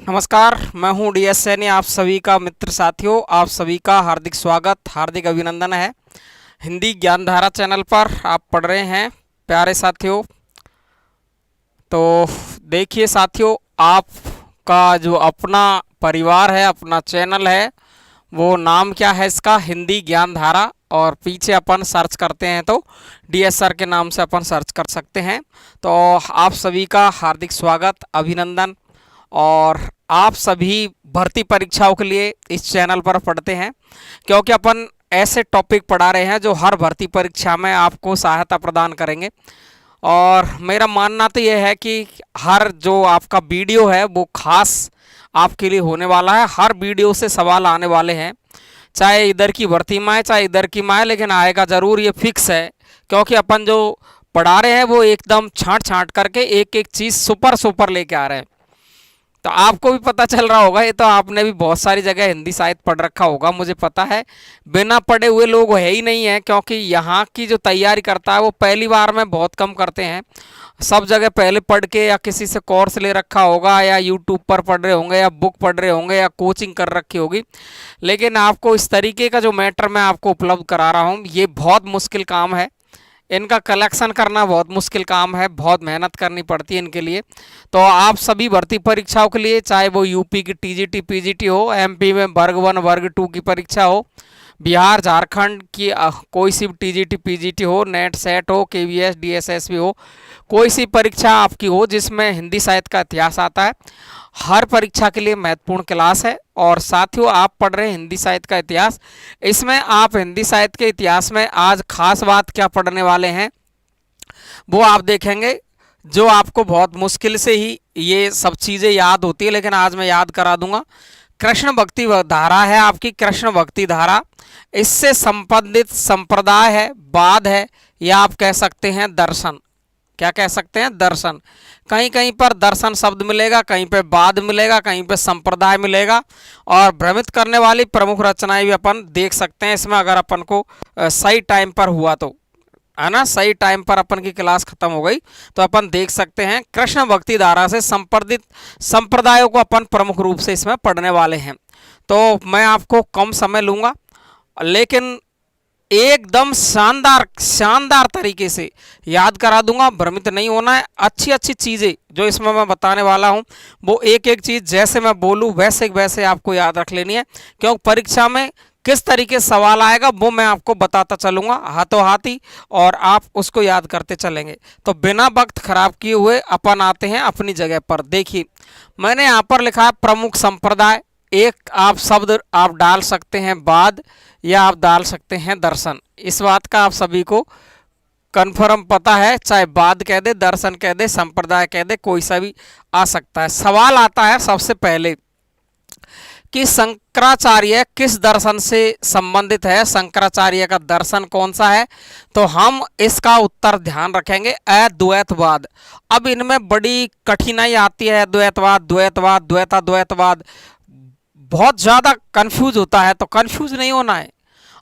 नमस्कार, मैं हूं डीएस सैनी। आप सभी का मित्र साथियों, आप सभी का हार्दिक स्वागत, हार्दिक अभिनंदन है। हिंदी ज्ञानधारा चैनल पर आप पढ़ रहे हैं प्यारे साथियों। तो देखिए साथियों, आपका जो अपना परिवार है, अपना चैनल है, वो नाम क्या है इसका? हिंदी ज्ञानधारा। और पीछे अपन सर्च करते हैं तो डीएस सर के नाम से अपन सर्च कर सकते हैं। तो आप सभी का हार्दिक स्वागत, अभिनंदन। और आप सभी भर्ती परीक्षाओं के लिए इस चैनल पर पढ़ते हैं, क्योंकि अपन ऐसे टॉपिक पढ़ा रहे हैं जो हर भर्ती परीक्षा में आपको सहायता प्रदान करेंगे। और मेरा मानना तो यह है कि हर जो आपका वीडियो है वो खास आपके लिए होने वाला है। हर वीडियो से सवाल आने वाले हैं, चाहे इधर की भर्ती में आए चाहे इधर की में आए, लेकिन आएगा ज़रूर, ये फिक्स है। क्योंकि अपन जो पढ़ा रहे हैं वो एकदम छांट छांट करके एक एक चीज़ सुपर सुपर लेके आ रहे हैं। तो आपको भी पता चल रहा होगा, ये तो आपने भी बहुत सारी जगह हिंदी साहित्य पढ़ रखा होगा, मुझे पता है। बिना पढ़े हुए लोग है ही नहीं है, क्योंकि यहाँ की जो तैयारी करता है वो पहली बार में बहुत कम करते हैं। सब जगह पहले पढ़ के या किसी से कोर्स ले रखा होगा, या यूट्यूब पर पढ़ रहे होंगे, या बुक पढ़ रहे होंगे, या कोचिंग कर रखी होगी। लेकिन आपको इस तरीके का जो मैटर मैं आपको उपलब्ध करा रहा हूँ, ये बहुत मुश्किल काम है। इनका कलेक्शन करना बहुत मुश्किल काम है, बहुत मेहनत करनी पड़ती है इनके लिए। तो आप सभी भर्ती परीक्षाओं के लिए, चाहे वो यूपी की टीजीटी पीजीटी हो, एमपी में वर्ग 1 वर्ग 2 की परीक्षा हो, बिहार झारखंड की कोई सी भी टीजीटी पीजीटी हो, नेट सेट हो, केवीएस डीएसएस भी हो, कोई सी परीक्षा आपकी हो जिसमें हिंदी साहित्य का इतिहास आता है, हर परीक्षा के लिए महत्वपूर्ण क्लास है। और साथियों, आप पढ़ रहे हैं हिंदी साहित्य का इतिहास। इसमें आप हिंदी साहित्य के इतिहास में आज खास बात क्या पढ़ने वाले हैं वो आप देखेंगे, जो आपको बहुत मुश्किल से ही ये सब चीज़ें याद होती है, लेकिन आज मैं याद करा दूंगा। कृष्ण भक्ति धारा है आपकी, कृष्ण भक्ति धारा, इससे संबंधित संप्रदाय है, वाद है, या आप कह सकते हैं दर्शन। क्या कह सकते हैं? दर्शन। कहीं कहीं पर दर्शन शब्द मिलेगा, कहीं पे वाद मिलेगा, कहीं पे संप्रदाय मिलेगा। और भ्रमित करने वाली प्रमुख रचनाएं भी अपन देख सकते हैं इसमें, अगर अपन को सही टाइम पर हुआ तो, है ना, सही टाइम पर अपन की क्लास खत्म हो गई तो अपन देख सकते हैं। कृष्ण भक्ति धारा से संपर्दित संप्रदायों को अपन प्रमुख रूप से इसमें पढ़ने वाले हैं। तो मैं आपको कम समय लूँगा, लेकिन एकदम शानदार शानदार तरीके से याद करा दूंगा। भ्रमित नहीं होना है। अच्छी अच्छी चीज़ें जो इसमें मैं बताने वाला हूं, वो एक एक चीज़ जैसे मैं बोलूं वैसे वैसे आपको याद रख लेनी है, क्योंकि परीक्षा में किस तरीके से सवाल आएगा वो मैं आपको बताता चलूँगा हाथों हाथी, और आप उसको याद करते चलेंगे। तो बिना वक्त खराब किए हुए अपन आते हैं अपनी जगह पर। देखिए, मैंने यहाँ पर लिखा है प्रमुख संप्रदाय। एक आप शब्द आप डाल सकते हैं वाद, या आप डाल सकते हैं दर्शन। इस बात का आप सभी को कन्फर्म पता है, चाहे वाद कह दे, दर्शन कह दे, संप्रदाय कह दे, कोई सा भी आ सकता है। सवाल आता है सबसे पहले कि शंकराचार्य किस दर्शन से संबंधित है, शंकराचार्य का दर्शन कौन सा है? तो हम इसका उत्तर ध्यान रखेंगे अद्वैतवाद। अब इनमें बड़ी कठिनाई आती है, द्वैतवाद द्वैतवाद द्वैताद्वैतवाद, बहुत ज़्यादा कंफ्यूज होता है। तो कंफ्यूज नहीं होना है,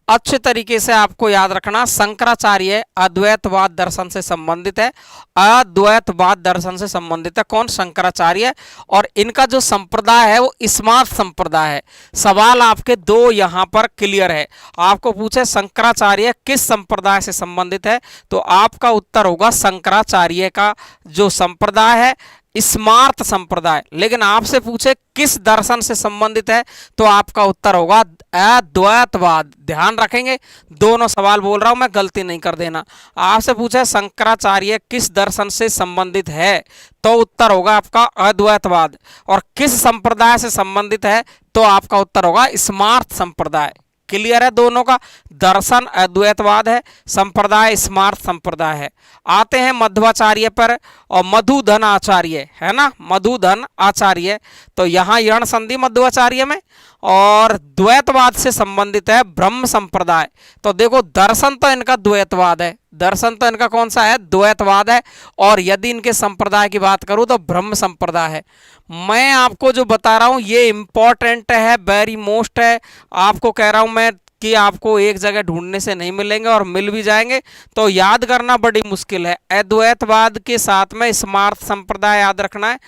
अच्छे तरीके से आपको याद रखना। शंकराचार्य अद्वैतवाद दर्शन से संबंधित है, अद्वैतवाद दर्शन से संबंधित है। कौन? शंकराचार्य। और इनका जो संप्रदाय है वो स्मार्त संप्रदाय है। सवाल आपके दो यहाँ पर क्लियर है। आपको पूछे शंकराचार्य किस संप्रदाय से संबंधित है, तो आपका उत्तर होगा शंकराचार्य का जो संप्रदाय है स्मार्त संप्रदाय। लेकिन आपसे पूछे किस दर्शन से संबंधित है, तो आपका उत्तर होगा अद्वैतवाद। ध्यान रखेंगे, दोनों सवाल बोल रहा हूं मैं, गलती नहीं कर देना। आपसे पूछे शंकराचार्य किस दर्शन से संबंधित है, तो उत्तर होगा आपका अद्वैतवाद। और किस संप्रदाय से संबंधित है, तो आपका उत्तर होगा स्मार्त संप्रदाय। क्लियर है दोनों का? दर्शन अद्वैतवाद है, संप्रदाय स्मार्त संप्रदाय है। आते हैं मध्वाचार्य पर, और मधुधन आचार्य है ना, मधुधन आचार्य। तो यहाँ यण संधि मध्वाचार्य में, और द्वैतवाद से संबंधित है ब्रह्म संप्रदाय। तो देखो, दर्शन तो इनका द्वैतवाद है, दर्शन तो इनका कौन सा है? द्वैतवाद है। और यदि इनके संप्रदाय की बात करूं तो ब्रह्म संप्रदाय है। मैं आपको जो बता रहा हूं ये इंपॉर्टेंट है, वेरी मोस्ट है। आपको कह रहा हूं मैं कि आपको एक जगह ढूंढने से नहीं मिलेंगे, और मिल भी जाएंगे तो याद करना बड़ी मुश्किल है। अद्वैतवाद के साथ में स्मार्त संप्रदाय याद रखना है,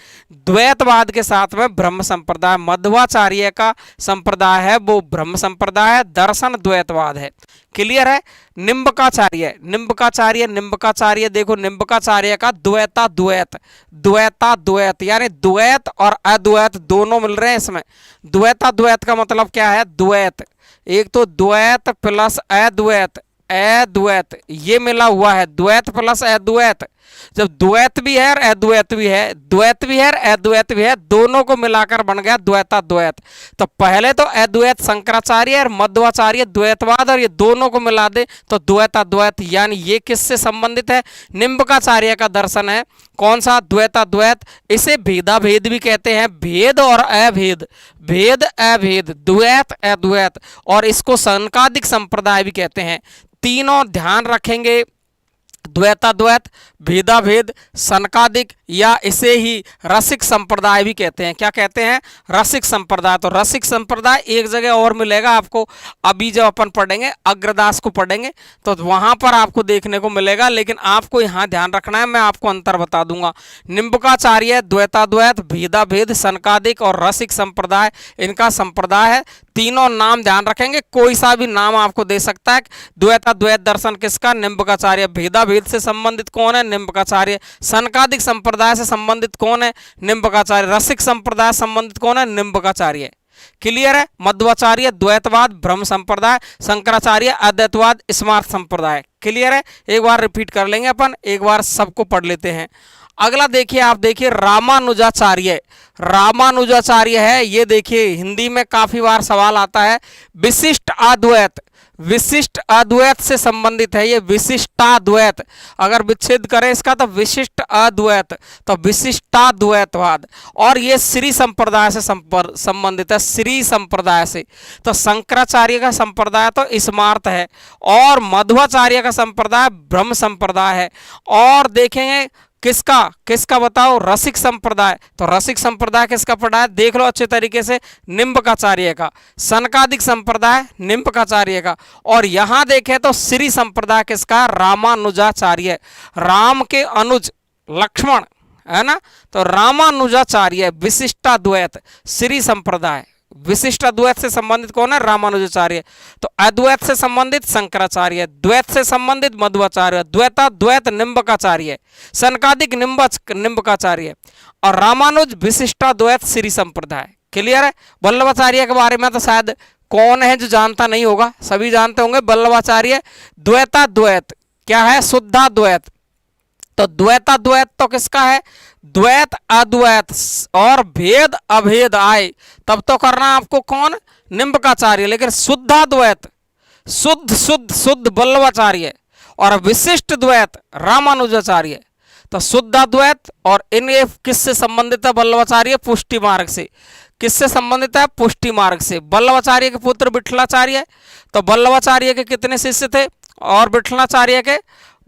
द्वैतवाद के साथ में ब्रह्म संप्रदाय। मध्वाचार्य का संप्रदाय है वो ब्रह्म संप्रदाय है, दर्शन द्वैतवाद है। क्लियर है। निम्बकाचार्य, निम्बकाचार्य, निम्बकाचार्य देखो, निम्बकाचार्य का द्वैता द्वैत, द्वैता द्वैत यानी द्वैत और अद्वैत दोनों मिल रहे हैं इसमें। द्वैता द्वैत का मतलब क्या है? द्वैत, एक तो द्वैत प्लस अद्वैत, अद्वैत ये मिला हुआ है, द्वैत प्लस अद्वैत। जब द्वैत भी है और अद्वैत भी है, द्वैत भी है और अद्वैत भी है, दोनों को मिलाकर बन गया द्वैता द्वैत। तो पहले तो अद्वैत शंकराचार्य और मध्वाचार्य द्वैतवाद, और ये दोनों को मिला दे तो द्वैता द्वैत। यानी ये किससे संबंधित है? निम्बकाचार्य का दर्शन है। कौन सा? द्वैता द्वैत। इसे भेदा भेद भी कहते हैं, भेद और अभेद, भेद अभेद, द्वैत अद्वैत, और इसको सनकादिक संप्रदाय भी कहते हैं। तीनों ध्यान रखेंगे, द्वैताद्वैत, भेदाभेद, सनकादिक, या इसे ही रसिक संप्रदाय भी कहते हैं। क्या कहते हैं? रसिक संप्रदाय। तो रसिक संप्रदाय एक जगह और मिलेगा आपको, अभी जब अपन पढ़ेंगे अग्रदास को पढ़ेंगे तो वहां पर आपको देखने को मिलेगा, लेकिन आपको यहाँ ध्यान रखना है, मैं आपको अंतर बता दूंगा। निम्बकाचार्य, द्वैताद्वैत, भेदाभेद, सनकादिक और रसिक संप्रदाय इनका संप्रदाय है। तीनों नाम ध्यान रखेंगे, कोई सा भी नाम आपको दे सकता है। द्वैताद्वैत दर्शन किसका? निम्बकाचार्य। भेदाभेद से संबंधित कौन है? निम्बकाचार्य। सनकादिक संप्रदाय से संबंधित कौन है? निम्बकाचार्य। रसिक संप्रदाय से संबंधित कौन है? निम्बकाचार्य। क्लियर है। मध्वाचार्य द्वैतवाद ब्रह्म संप्रदाय, शंकराचार्य अद्वैतवाद स्मार्त संप्रदाय। क्लियर है। एक बार रिपीट कर लेंगे अपन, एक बार सबको पढ़ लेते हैं। अगला देखिए, आप देखिए रामानुजाचार्य, रामानुजाचार्य है ये। देखिए हिंदी में काफी बार सवाल आता है, विशिष्ट अद्वैत, विशिष्ट अद्वैत से संबंधित है ये, विशिष्टाद्वैत। अगर विच्छेद करें इसका तो विशिष्ट अद्वैत, तो विशिष्टाद्वैतवाद। और ये श्री संप्रदाय से संबंधित है, श्री संप्रदाय से। तो शंकराचार्य का संप्रदाय तो स्मार्त है, और मध्वाचार्य का संप्रदाय ब्रह्म संप्रदाय है। और देखेंगे किसका किसका बताओ? रसिक संप्रदाय। तो रसिक संप्रदाय किसका पढ़ा है? देख लो अच्छे तरीके से, निम्बकाचार्य का। सनकादिक संप्रदाय निम्बकाचार्य का। और यहां देखें तो श्री संप्रदाय किसका? रामानुजाचार्य। राम के अनुज लक्ष्मण है ना, तो रामानुजाचार्य। विशिष्टाद्वैत श्री संप्रदाय, विशिष्ट अद्वैत से संबंधित कौन है? रामानुजाचार्य। तो अद्वैत से संबंधित शंकराचार्य, द्वैत से संबंधित मध्वाचार्य, द्वैताद्वैत निम्बकाचार्य, सनकादिक निम्बकाचार्य, और रामानुज विशिष्टाद्वैत श्री संप्रदाय। क्लियर है। वल्लभाचार्य के बारे में तो शायद कौन है जो जानता नहीं होगा, सभी जानते होंगे। वल्लभाचार्य द्वैताद्वैत क्या है? शुद्धाद्वैत। तो द्वैताद्वैत तो किसका है? द्वैत अद्वैत, और भेद अभेद आए तब तो करना आपको कौन? निम्बकाचार्य। लेकिन शुद्धाद्वैत, शुद्ध शुद्ध शुद्ध वल्लभाचार्य, और विशिष्ट द्वैत रामानुजाचार्य। तो शुद्धाद्वैत, और इनके किससे संबंधित है? वल्लभाचार्य पुष्टि मार्ग से। किससे संबंधित है? पुष्टि मार्ग से। वल्लभाचार्य के पुत्र विठलाचार्य। तो वल्लभाचार्य के कितने शिष्य थे? और विठलाचार्य के,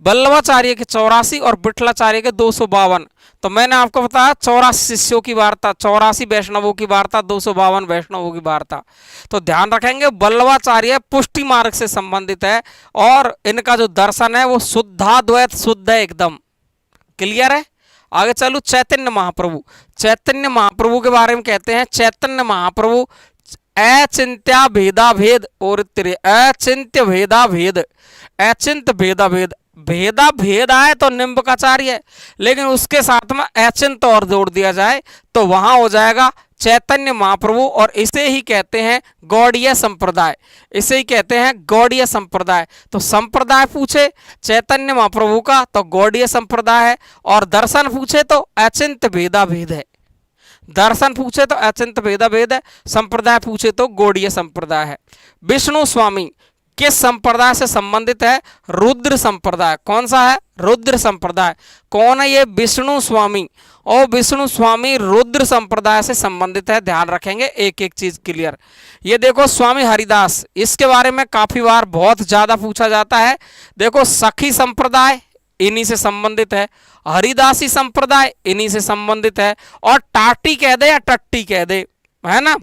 वल्लभाचार्य के 84 और विठलाचार्य के 252। तो मैंने आपको बताया 84 शिष्यों की वार्ता, 84 वैष्णवों की वार्ता, 252 वैष्णवों की वार्ता। तो ध्यान रखेंगे वल्लभाचार्य पुष्टि मार्ग से संबंधित है, और इनका जो दर्शन है वो शुद्धाद्वैत, शुद्ध है एकदम। क्लियर है। आगे चलो, चैतन्य महाप्रभु। चैतन्य महाप्रभु के बारे में कहते हैं, चैतन्य महाप्रभु अचिंत्य भेदाभेद और अचिंत्य भेदाभेद, अचिंत्य भेदाभेद। भेदा भेद आए तो निम्बकाचार्य, लेकिन उसके साथ में अचिंत्य और जोड़ दिया जाए तो वहां हो जाएगा चैतन्य महाप्रभु। और इसे ही कहते हैं गौड़ीय संप्रदाय, इसे ही कहते हैं गौड़ीय संप्रदाय। तो संप्रदाय पूछे चैतन्य महाप्रभु का तो गौड़ीय संप्रदाय है, और दर्शन पूछे तो अचिंत्य भेदाभेद है। दर्शन पूछे तो अचिंत्य भेदाभेद है, संप्रदाय पूछे तो गौड़ीय संप्रदाय है। विष्णु स्वामी किस संप्रदाय से संबंधित है? रुद्र संप्रदाय। कौन सा है? रुद्र संप्रदाय। कौन है ये? विष्णु स्वामी। और विष्णु स्वामी रुद्र संप्रदाय से संबंधित है। ध्यान रखेंगे, एक एक चीज क्लियर। ये देखो स्वामी हरिदास, इसके बारे में काफी बार बहुत ज्यादा पूछा जाता है। देखो सखी संप्रदाय इन्हीं से संबंधित है, हरिदासी संप्रदाय इन्हीं से संबंधित है, और टाटी कह दे या टट्टी कह दे, है ना,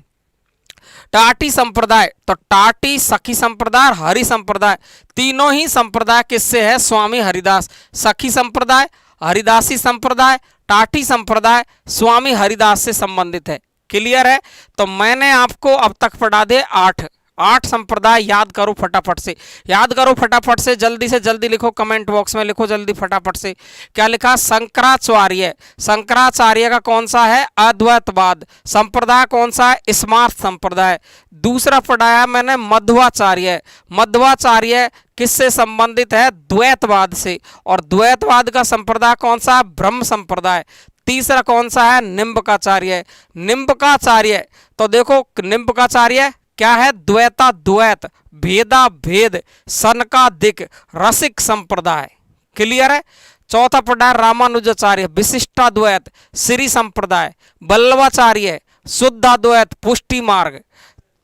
टाटी संप्रदाय, तो टाटी, सखी संप्रदाय, हरि संप्रदाय, तीनों ही संप्रदाय किससे है? स्वामी हरिदास। सखी संप्रदाय, हरिदासी संप्रदाय, टाटी संप्रदाय स्वामी हरिदास से संबंधित है। क्लियर है? तो मैंने आपको अब तक पढ़ा दे 8 संप्रदाय। याद करो फटाफट से, याद करो फटाफट से, जल्दी से जल्दी लिखो, कमेंट बॉक्स में लिखो जल्दी फटाफट से। क्या लिखा? शंकराचार्य। शंकराचार्य का कौन सा है? अद्वैतवाद। संप्रदाय कौन सा है? स्मार्त संप्रदाय। दूसरा पढ़ाया मैंने मध्वाचार्य। मध्वाचार्य किससे संबंधित है? द्वैतवाद से। और द्वैतवाद का संप्रदाय कौन सा है? ब्रह्म संप्रदाय। तीसरा कौन सा है? निम्बकाचार्य। निम्बकाचार्य, तो देखो निम्बकाचार्य क्या है? द्वैता द्वैत, भेदा भेद, सनकादिक, रसिक संप्रदाय। क्लियर है? चौथा पढ़ा रामानुजाचार्य, विशिष्टाद्वैत, श्री संप्रदाय। वल्लभाचार्य, शुद्धाद्वैत, पुष्टि मार्ग।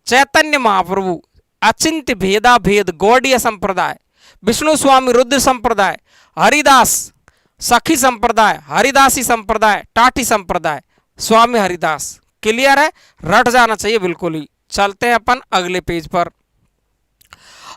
चैतन्य महाप्रभु, अचिंत्य भेदा भेद, गौड़ीय संप्रदाय। विष्णु स्वामी, रुद्र संप्रदाय। हरिदास, सखी संप्रदाय, हरिदासी संप्रदाय, टाटी संप्रदाय, स्वामी हरिदास। क्लियर है? रट जाना चाहिए बिल्कुल ही। चलते हैं अपन अगले पेज पर।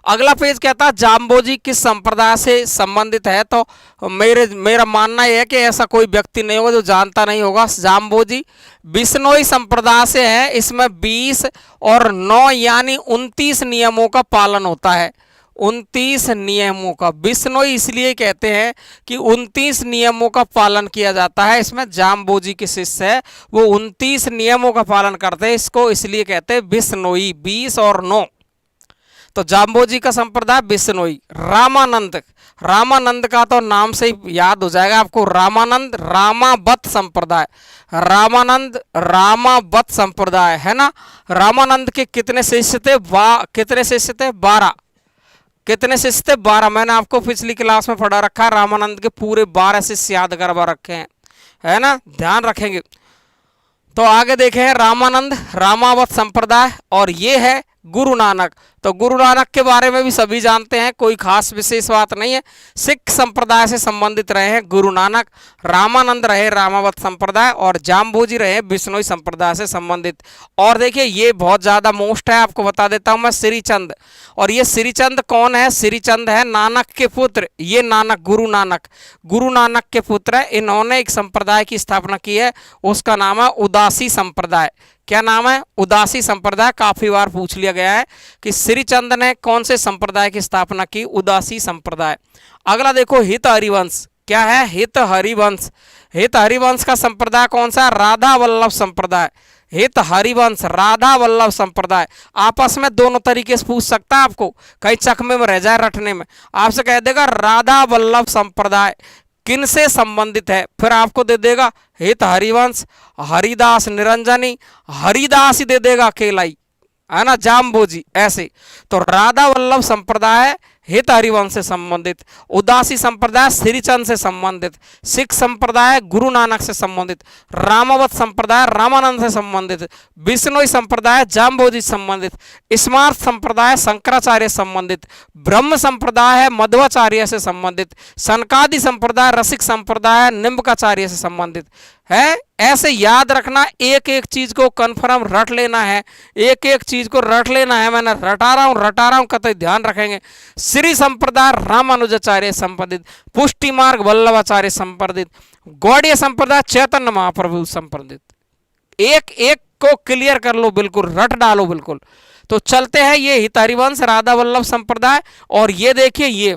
अगला पेज कहता है जाम्बोजी किस संप्रदाय से संबंधित है? तो मेरा मानना यह है कि ऐसा कोई व्यक्ति नहीं होगा जो जानता नहीं होगा। जाम्बोजी बिश्नोई संप्रदाय से है। इसमें 20 और 9 यानी 29 नियमों का पालन होता है। 29 नियमों का, बिश्नोई इसलिए कहते हैं कि 29 नियमों का पालन किया जाता है। इसमें जाम्बोजी के शिष्य है वो 29 नियमों का पालन करते हैं, इसको इसलिए कहते हैं बिश्नोई। 20 और 9, तो जाम्बोजी का संप्रदाय बिश्नोई। रामानंद, रामानंद का तो नाम से ही याद हो जाएगा आपको। रामानंद रामावत संप्रदाय। रामानंद रामावत संप्रदाय है ना। रामानंद के कितने शिष्य थे? कितने शिष्य थे? 12। कितने शिष्य थे? 12। मैंने आपको पिछली क्लास में पढ़ा रखा है। रामानंद के पूरे 12 शिष्य याद करवा रखे हैं, है ना, ध्यान रखेंगे। तो आगे देखें रामानंद रामावत संप्रदाय, और ये है गुरु नानक। तो गुरु नानक के बारे में भी सभी जानते हैं, कोई खास विशेष बात नहीं है। सिख संप्रदाय से संबंधित रहे हैं गुरु नानक। रामानंद रहे रामावत संप्रदाय, और जाम्बोजी रहे बिश्नोई संप्रदाय से संबंधित। और देखिए ये बहुत ज़्यादा मोस्ट है, आपको बता देता हूँ मैं, श्रीचंद। और ये श्रीचंद कौन है? श्रीचंद है नानक के पुत्र। ये नानक, गुरु नानक के पुत्र है। इन्होंने एक संप्रदाय की स्थापना की है, उसका नाम है उदासी संप्रदाय। क्या नाम है? उदासी संप्रदाय। काफी बार पूछ लिया गया है कि श्रीचंद ने कौन से संप्रदाय की स्थापना की? उदासी संप्रदाय। अगला देखो हित हरिवंश। क्या है? हित हरिवंश। हित हरिवंश का संप्रदाय कौन सा? राधा वल्लभ संप्रदाय। हित हरिवंश, राधा वल्लभ संप्रदाय। आपस में दोनों तरीके से पूछ सकता है आपको, कहीं चकमे में रह जाए रटने में। आपसे कह देगा राधा वल्लभ संप्रदाय किन से संबंधित है, फिर आपको दे देगा हित हरिवंश, हरिदास निरंजनी, हरिदास ही दे देगा अकेला ही, है ना, जाम्बोजी ऐसे। तो राधा वल्लभ संप्रदाय हित हरिवंश से संबंधित, उदासी संप्रदाय श्रीचंद से संबंधित, सिख संप्रदाय गुरु नानक से संबंधित, रामावत संप्रदाय रामानंद से संबंधित, बिश्नोई संप्रदाय जाम्बोजी से संबंधित, स्मार्त संप्रदाय शंकराचार्य से संबंधित, ब्रह्म संप्रदाय है मध्वाचार्य से संबंधित, सनकादि संप्रदाय रसिक संप्रदाय निम्बकाचार्य से संबंधित है। ऐसे याद रखना, एक एक चीज को कन्फर्म रट लेना है, एक एक चीज को रट लेना है। मैंने रटा रहा हूं कतई ध्यान रखेंगे। श्री संप्रदाय रामानुजाचार्य संबंधित, पुष्टि मार्ग वल्लभाचार्य संबंधित, गौड़ीय संप्रदाय चैतन्य महाप्रभु संबंधित। एक एक को क्लियर कर लो, बिल्कुल रट डालो बिल्कुल। तो चलते हैं, ये हित हरिवंश राधा वल्लभ संप्रदाय, और ये देखिए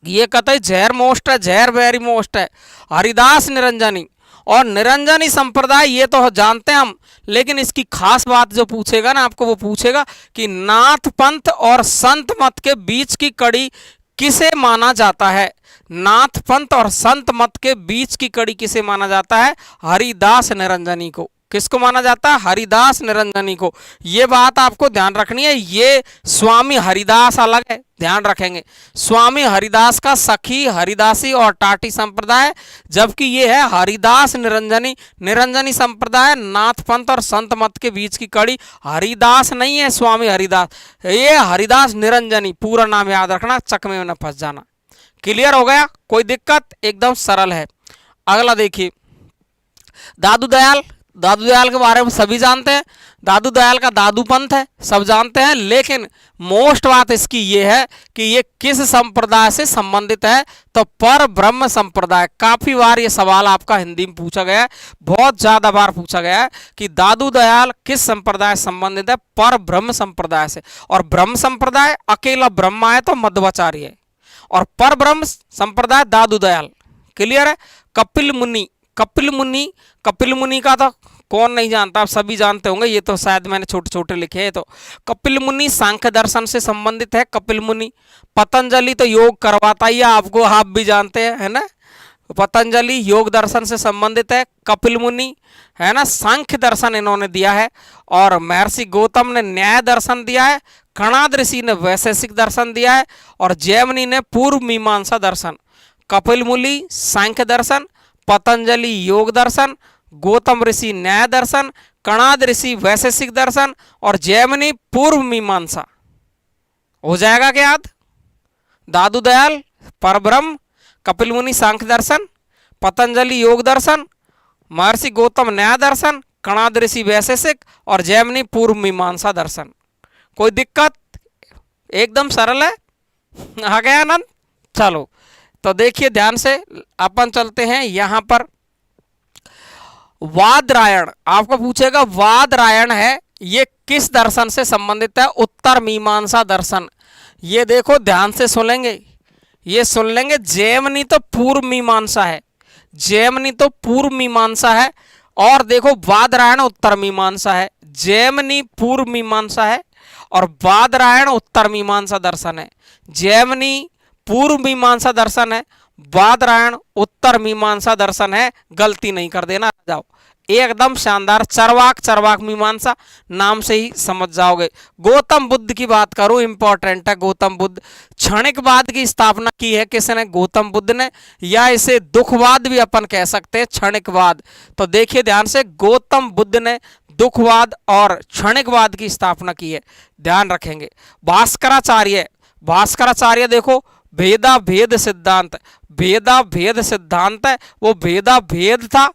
ये कतई जहर मोस्ट है, जहर वेरी मोस्ट है, हरिदास निरंजनी और निरंजनी संप्रदाय। ये तो जानते हैं हम, लेकिन इसकी खास बात जो पूछेगा ना आपको, वो पूछेगा कि नाथ पंथ और संत मत के बीच की कड़ी किसे माना जाता है? नाथ पंथ और संत मत के बीच की कड़ी किसे माना जाता है? हरिदास निरंजनी को। किसको माना जाता है? हरिदास निरंजनी को। ये बात आपको ध्यान रखनी है। ये स्वामी हरिदास अलग है, ध्यान रखेंगे। स्वामी हरिदास का सखी हरिदासी और टाटी संप्रदाय, जबकि ये है हरिदास निरंजनी। निरंजनी संप्रदाय नाथ पंथ और संत मत के बीच की कड़ी। हरिदास नहीं है स्वामी हरिदास, ये हरिदास निरंजनी। पूरा नाम याद रखना, चकमे में न फंस जाना। क्लियर हो गया? कोई दिक्कत? एकदम सरल है। अगला देखिए, दादू दयाल। दादू दयाल के बारे में सभी जानते हैं, दादू दयाल का दादू पंथ है, सब जानते हैं। लेकिन मोस्ट बात इसकी ये है कि ये किस संप्रदाय से संबंधित है, तो पर ब्रह्म संप्रदाय। काफी बार ये सवाल आपका हिंदी में पूछा गया है, बहुत ज्यादा बार पूछा गया है कि दादू दयाल किस संप्रदाय से संबंधित है, पर ब्रह्म संप्रदाय से। और ब्रह्म संप्रदाय अकेला ब्रह्मा है तो मध्वाचार्य है, और पर ब्रह्म संप्रदाय दादू दयाल। क्लियर है। कपिल मुनि, कपिल मुनि, कपिल मुनि का तो कौन नहीं जानता, आप सभी जानते होंगे, ये तो शायद मैंने छोटे छोटे लिखे हैं। तो कपिल मुनि सांख्य दर्शन से संबंधित है। कपिल मुनि पतंजलि तो योग करवाता ही है आपको, आप भी जानते हैं, है ना। पतंजलि योग दर्शन से संबंधित है। कपिल मुनि, है ना, सांख्य दर्शन इन्होंने दिया है। और महर्षि गौतम ने न्याय दर्शन दिया है। कणाद ऋषि ने वैशेषिक दर्शन दिया है, और जैमिनी ने पूर्व मीमांसा दर्शन। कपिल मुनि सांख्य दर्शन, पतंजलि योग दर्शन, गौतम ऋषि न्याय दर्शन, कणाद ऋषि वैशेषिक दर्शन, और जैमिनी पूर्व मीमांसा। हो जाएगा क्या याद? दादू दयाल परब्रह्म, कपिल मुनि सांख्य दर्शन, पतंजलि योग दर्शन, महर्षि गौतम न्याय दर्शन, कणाद ऋषि वैशेषिक, और जैमिनी पूर्व मीमांसा दर्शन। कोई दिक्कत? एकदम सरल है। आ गया आनंद? चलो तो देखिए ध्यान से, अपन चलते हैं यहां पर। वादरायण आपको पूछेगा, वादरायण है ये किस दर्शन से संबंधित है? उत्तर मीमांसा दर्शन। ये देखो ध्यान से सुनेंगे, ये सुन लेंगे। जैमिनी तो पूर्व मीमांसा है, जैमिनी तो पूर्व मीमांसा है, और देखो वादरायण उत्तर मीमांसा है। जैमिनी पूर्व मीमांसा है और वादरायण उत्तर मीमांसा दर्शन है। जैमिनी पूर्व मीमांसा दर्शन है, वादरायण उत्तर मीमांसा दर्शन है। गलती नहीं कर देना, जाओ एकदम शानदार। चरवाक, चरवाक मीमांसा नाम से ही समझ जाओगे। गौतम बुद्ध की बात करूं, इंपॉर्टेंट है। गौतम बुद्ध, क्षणिकवाद की स्थापना की है किसने? गौतम बुद्ध ने, या इसे दुखवाद भी अपन कह सकते हैं, क्षणिकवाद। तो देखिए ध्यान से, गौतम बुद्ध ने दुखवाद और क्षणिकवाद की स्थापना की है, ध्यान रखेंगे। भास्कराचार्य, भास्कराचार्य देखो भेदा भेद सिद्धांत, भेदा भेद सिद्धांत है, वो भेदा भेद था,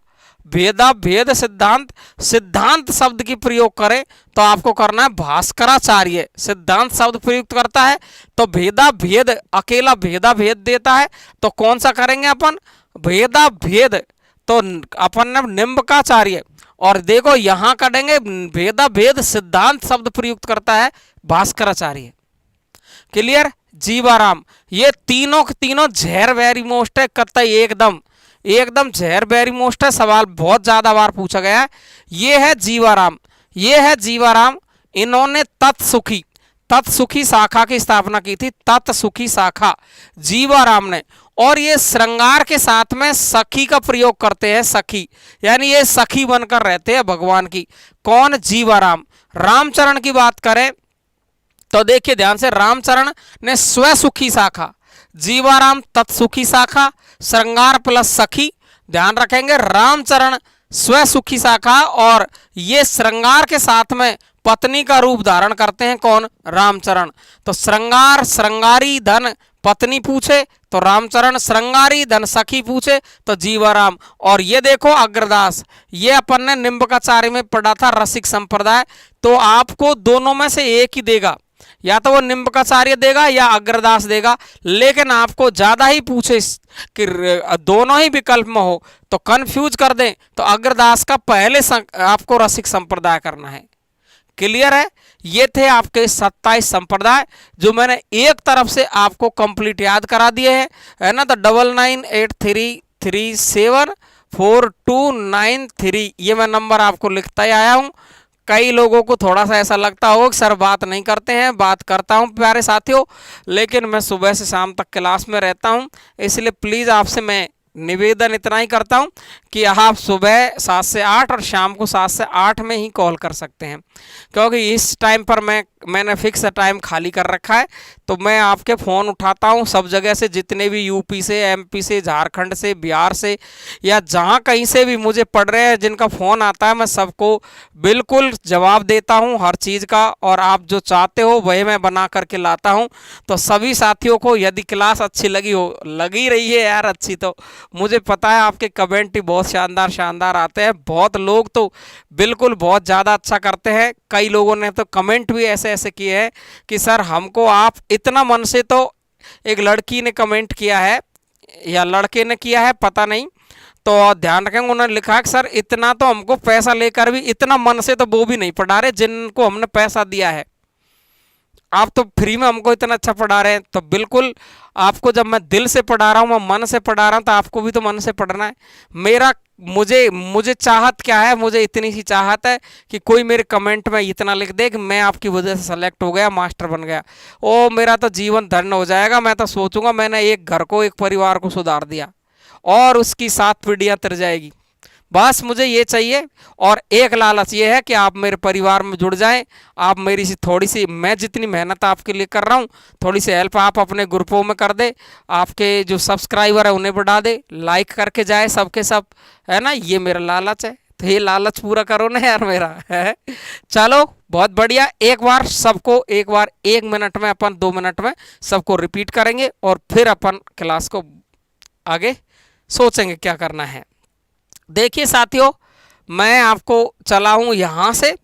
भेदा भेद सिद्धांत। सिद्धांत शब्द की प्रयोग करें तो आपको करना है भास्कराचार्य। सिद्धांत शब्द प्रयुक्त करता है तो भेदा भेद, अकेला भेदा भेद देता है, तो कौन सा करेंगे अपन? भेदा भेद, तो अपन ने निम्बकाचार्य। और देखो यहां करेंगे भेदा भेद सिद्धांत शब्द प्रयुक्त करता है भास्कराचार्य। क्लियर? जीवाराम, ये तीनों के तीनों झेर वेरी मोस्ट है, कतई एकदम एकदम झेर वेरी मोस्ट है। सवाल बहुत ज्यादा बार पूछा गया है। ये है जीवाराम, ये है जीवाराम। इन्होंने तत्सुखी, तत्सुखी शाखा की स्थापना की थी, तत्सुखी शाखा जीवाराम ने। और ये श्रृंगार के साथ में सखी का प्रयोग करते हैं, सखी यानी ये सखी बनकर रहते हैं भगवान की। कौन? जीवाराम। रामचरण की बात करें तो देखिए ध्यान से, रामचरण ने स्वसुखी शाखा, जीवाराम तत्सुखी शाखा, श्रृंगार प्लस सखी। ध्यान रखेंगे, रामचरण स्वसुखी शाखा, और ये श्रृंगार के साथ में पत्नी का रूप धारण करते हैं। कौन? रामचरण। तो श्रृंगार, श्रृंगारी धन पत्नी पूछे तो रामचरण, श्रृंगारी धन सखी पूछे तो जीवाराम। और ये देखो अग्रदास, ये अपन ने निम्बकाचार्य में पढ़ा था, रसिक संप्रदाय। तो आपको दोनों में से एक ही देगा, या तो वो निम्बकाचार्य देगा या अग्रदास देगा। लेकिन आपको ज्यादा ही पूछे कि दोनों ही विकल्प में हो तो कंफ्यूज कर दें तो अग्रदास का पहले आपको रसिक संप्रदाय करना है। क्लियर है? ये थे आपके 27 संप्रदाय जो मैंने एक तरफ से आपको कंप्लीट याद करा दिए हैं, है ना। तो 9983374293 ये मैं नंबर आपको लिखता ही आया हूँ। कई लोगों को थोड़ा सा ऐसा लगता होगा कि सर बात नहीं करते हैं, बात करता हूं प्यारे साथियों, लेकिन मैं सुबह से शाम तक क्लास में रहता हूं। इसलिए प्लीज़ आपसे मैं निवेदन इतना ही करता हूं कि आप सुबह 7 से 8 और शाम को 7 से 8 में ही कॉल कर सकते हैं, क्योंकि इस टाइम पर मैंने फिक्स टाइम खाली कर रखा है। तो मैं आपके फ़ोन उठाता हूं सब जगह से, जितने भी यूपी से, एमपी से, झारखंड से, बिहार से, या जहां कहीं से भी मुझे पढ़ रहे हैं जिनका फ़ोन आता है, मैं सबको बिल्कुल जवाब देता हूं हर चीज़ का। और आप जो चाहते हो वही मैं बना करके लाता हूं। तो सभी साथियों को यदि क्लास अच्छी लगी हो, लगी रही है यार अच्छी, तो मुझे पता है आपके कमेंट ही बहुत शानदार शानदार आते हैं। बहुत लोग तो बिल्कुल बहुत ज़्यादा अच्छा करते हैं। कई लोगों ने तो कमेंट भी ऐसे ऐसे किए हैं कि सर हमको आप इतना मन से, तो एक लड़की ने कमेंट किया है या लड़के ने किया है पता नहीं, तो ध्यान रखेंगे, उन्होंने लिखा है कि सर इतना तो हमको पैसा लेकर भी इतना मन से तो वो भी नहीं पढ़ा रहे जिनको हमने पैसा दिया है। आप तो फ्री में हमको इतना अच्छा पढ़ा रहे हैं, तो बिल्कुल आपको जब मैं दिल से पढ़ा रहा हूँ, मैं मन से पढ़ा रहा हूँ, तो आपको भी तो मन से पढ़ना है। मेरा मुझे मुझे चाहत क्या है, मुझे इतनी सी चाहत है कि कोई मेरे कमेंट में इतना लिख दे कि मैं आपकी वजह से सेलेक्ट हो गया, मास्टर बन गया, ओ मेरा तो जीवन धन्य हो जाएगा। मैं तो सोचूंगा मैंने एक घर को, एक परिवार को सुधार दिया और उसकी 7 पीढ़ियाँ तर जाएगी। बस मुझे ये चाहिए, और एक लालच ये है कि आप मेरे परिवार में जुड़ जाएं। आप मेरी सी थोड़ी सी, मैं जितनी मेहनत आपके लिए कर रहा हूँ, थोड़ी सी हेल्प आप अपने ग्रुपों में कर दे, आपके जो सब्सक्राइबर है उन्हें बढ़ा दे, लाइक करके जाए सबके सब, है ना। ये मेरा लालच है, तो ये लालच पूरा करो ना यार मेरा, है। चलो बहुत बढ़िया। एक बार सबको, एक बार 1 मिनट में अपन 2 मिनट में सबको रिपीट करेंगे और फिर अपन क्लास को आगे सोचेंगे क्या करना है। देखिए साथियों, मैं आपको चला हूँ यहाँ से,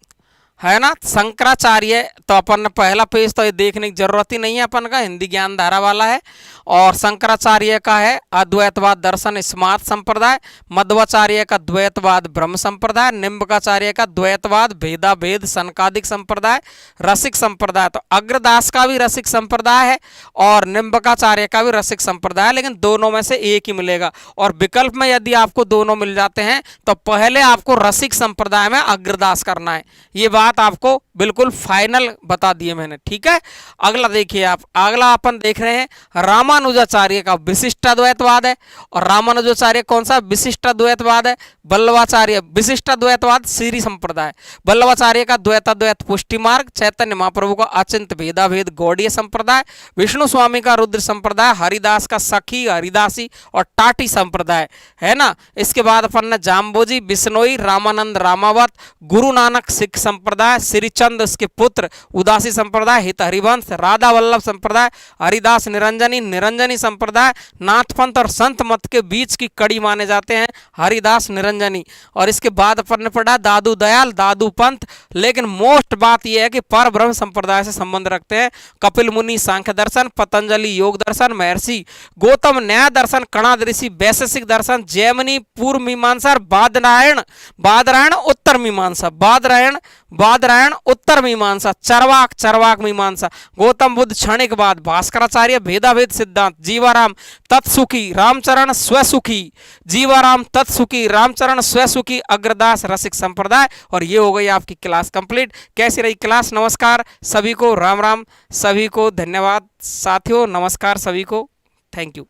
है ना। शंकराचार्य, तो अपन ने पहला पेज तो ये देखने की जरूरत ही नहीं है, अपन का हिंदी ज्ञान धारा वाला है। और शंकराचार्य का है अद्वैतवाद दर्शन स्मार्त संप्रदाय, मध्वाचार्य का द्वैतवाद ब्रह्म संप्रदाय, निम्बकाचार्य का द्वैतवाद भेदा भेद सनकादिक संप्रदाय रसिक संप्रदाय। तो अग्रदास का भी रसिक संप्रदाय है और निम्बकाचार्य का भी रसिक संप्रदाय है, लेकिन दोनों में से एक ही मिलेगा। और विकल्प में यदि आपको दोनों मिल जाते हैं तो पहले आपको रसिक संप्रदाय में अग्रदास करना है। ये बात आपको बिल्कुल फाइनल बता दिए मैंने, ठीक है। अगला देखिए आप, अगला अपन देख रहे हैं रामानुजाचार्य का विशिष्टाद्वैतवाद है। और रामानुजाचार्य कौन सा विशिष्टाद्वैतवाद है? वल्लभाचार्य विशिष्टाद्वैतवाद श्री संप्रदाय, वल्लभाचार्य का द्वैताद्वैत पुष्टि मार्ग, चैतन्य महाप्रभु का अचिंत भेदाभेद गौड़ीय संप्रदाय, विष्णु स्वामी का रुद्र संप्रदाय, हरिदास का सखी हरिदासी और टाटी संप्रदाय, है ना। इसके बाद अपन ने जाम्बोजी बिश्नोई, रामानंद रामावत, गुरु नानक सिख संप्रदाय, श्रीचंद उसके पुत्र उदासी संप्रदाय, हित हरिवंश, राधा वल्लभ संप्रदाय, हरिदास निरंजनी निरंजनी संप्रदाय, नाथपंथ और संत मत के बीच की कड़ी माने जाते हैं हरिदास निरंजनी। और इसके बाद अपन ने पढ़ा दादू दयाल दादू पंथ, लेकिन मोस्ट बात यह है कि पर ब्रह्म संप्रदाय से संबंध रखते हैं कपिल मुनि सांख्य दर्शन, पतंजलि योग दर्शन, महर्षि गौतम न्याय दर्शन, कणाद ऋषि वैशेषिक दर्शन, जैमिनी पूर्व मीमांसा, बादरायण बादरायण उत्तर मीमांसा, बादरायण उत्तर मीमांसा, चरवाक चरवाक मीमांसा, गौतम बुद्ध क्षणिकवाद, भास्कराचार्य भेदाभेद सिद्धांत, जीवाराम तत्सुखी रामचरण स्वसुखी, जीवाराम तत्सुखी रामचरण स्वसुखी, अग्रदास रसिक संप्रदाय। और ये हो गई आपकी क्लास कंप्लीट। कैसी रही क्लास? नमस्कार सभी को, राम राम सभी को, धन्यवाद साथियों, नमस्कार सभी को, थैंक यू।